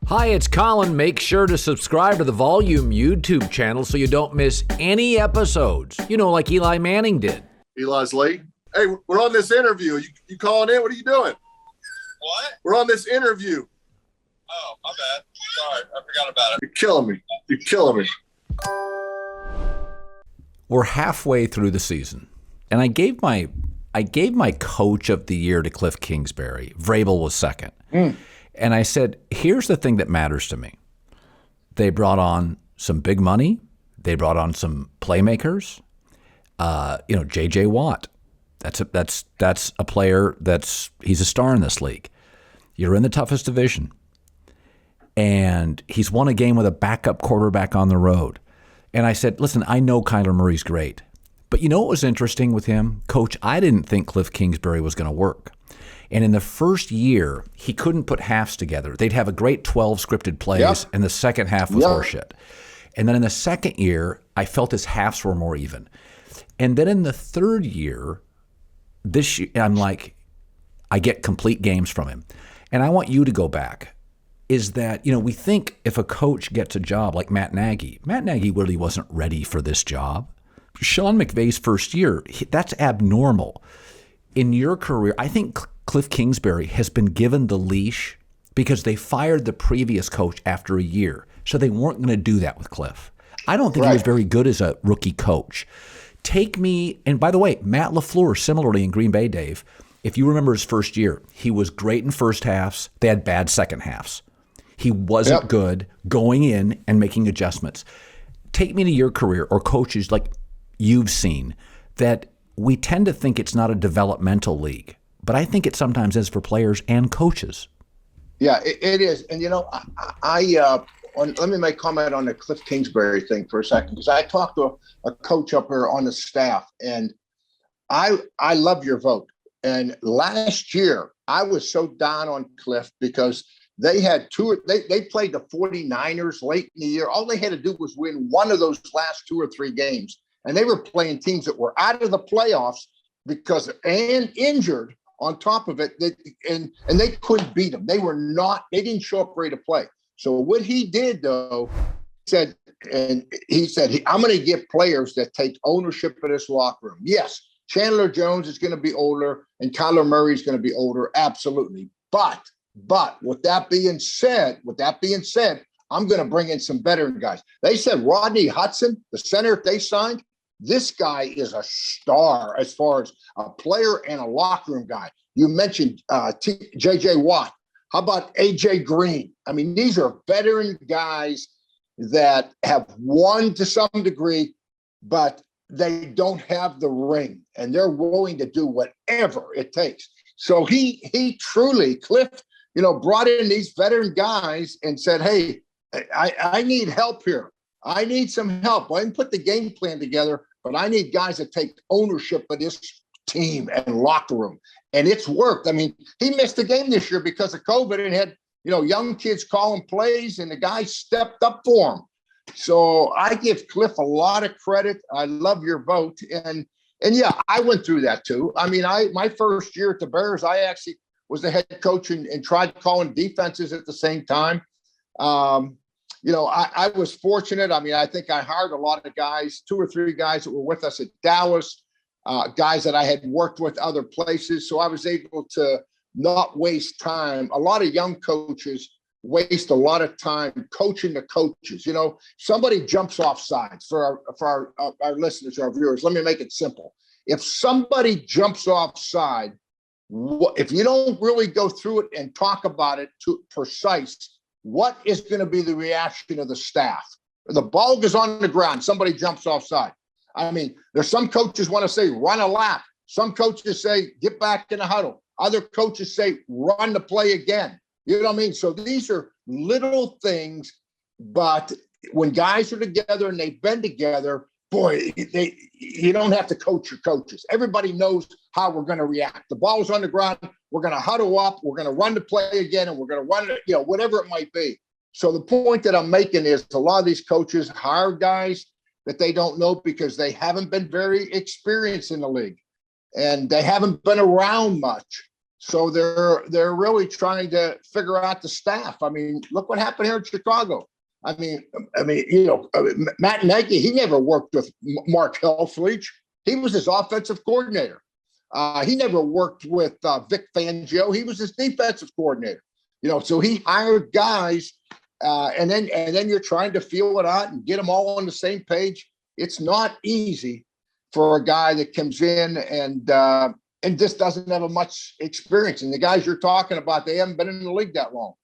Hi, it's Colin. Make sure to subscribe to the Volume YouTube channel so you don't miss any episodes. You know, like Eli Manning did. Eli's late. Hey, we're on this interview. You calling in? What are you doing? What? We're on this interview. Oh, my bad. Sorry, I forgot about it. You're killing me. You're killing me. We're halfway through the season, and I gave my coach of the year to Cliff Kingsbury. Vrabel was second. And I said, here's the thing that matters to me. They brought on some big money. They brought on some playmakers. J.J. Watt. That's a player he's a star in this league. You're in the toughest division. And he's won a game with a backup quarterback on the road. And I said, listen, I know Kyler Murray's great. But you know what was interesting with him? Coach, I didn't think Cliff Kingsbury was going to work. And in the first year, he couldn't put halves together. They'd have a great 12 scripted plays, and the second half was horseshit. And then in the second year, I felt his halves were more even. And then in the third year, this year, I'm like, I get complete games from him. And I want you to go back. Is that, we think if a coach gets a job like Matt Nagy really wasn't ready for this job. Sean McVay's first year, that's abnormal. In your career, I think Cliff Kingsbury has been given the leash because they fired the previous coach after a year. So they weren't going to do that with Cliff. I don't think he was very good as a rookie coach. And by the way, Matt LaFleur, similarly in Green Bay, Dave, if you remember his first year, he was great in first halves. They had bad second halves. He wasn't good going in and making adjustments. Take me to your career or coaches like you've seen that we tend to think it's not a developmental league, but I think it sometimes is for players and coaches. Yeah, it is. And, let me make comment on the Cliff Kingsbury thing for a second, because I talked to a coach up here on the staff, and I love your vote. And last year, I was so down on Cliff because they had they played the 49ers late in the year. All they had to do was win one of those last 2 or 3 games. And they were playing teams that were out of the playoffs and injured on top of it. And they couldn't beat them. They didn't show up ready to play. So what he did, though, he said, I'm going to get players that take ownership of this locker room. Yes, Chandler Jones is going to be older and Kyler Murray is going to be older. Absolutely. But with that being said, I'm going to bring in some veteran guys. They said Rodney Hudson, the center they signed, this guy is a star as far as a player and a locker room guy. You mentioned J.J. Watt. How about A.J. Green? I mean, these are veteran guys that have won to some degree, but they don't have the ring, and they're willing to do whatever it takes. So he truly, Cliff, brought in these veteran guys and said, hey, I need help here. I need some help. I didn't put the game plan together, but I need guys that take ownership of this team and locker room. And it's worked. I mean, he missed the game this year because of COVID and had, young kids calling plays, and the guy stepped up for him. So I give Cliff a lot of credit. I love your vote. And yeah, I went through that too. I mean, my first year at the Bears, I actually was the head coach and tried calling defenses at the same time. I was fortunate. I mean, I think I hired a lot of guys, 2 or 3 guys that were with us at Dallas, guys that I had worked with other places. So I was able to not waste time. A lot of young coaches waste a lot of time coaching the coaches. Somebody jumps off sides for our listeners, our viewers. Let me make it simple. If somebody jumps off side, if you don't really go through it and talk about it to precise, what is going to be the reaction of the staff? The ball is on the ground. Somebody jumps offside. I mean, there's some coaches want to say, run a lap. Some coaches say, get back in the huddle. Other coaches say, run the play again. You know what I mean? So these are little things, but when guys are together and they've been together, boy, you don't have to coach your coaches. Everybody knows how we're going to react. The ball's on the ground. We're going to huddle up. We're going to run the play again, and we're going to run it, whatever it might be. So the point that I'm making is a lot of these coaches hire guys that they don't know because they haven't been very experienced in the league and they haven't been around much. So they're really trying to figure out the staff. I mean, look what happened here in Chicago. I mean, Matt Nagy, he never worked with Mark Helfrich. He was his offensive coordinator. He never worked with Vic Fangio. He was his defensive coordinator. So he hired guys, and then you're trying to feel it out and get them all on the same page. It's not easy for a guy that comes in and just doesn't have much experience. And the guys you're talking about, they haven't been in the league that long.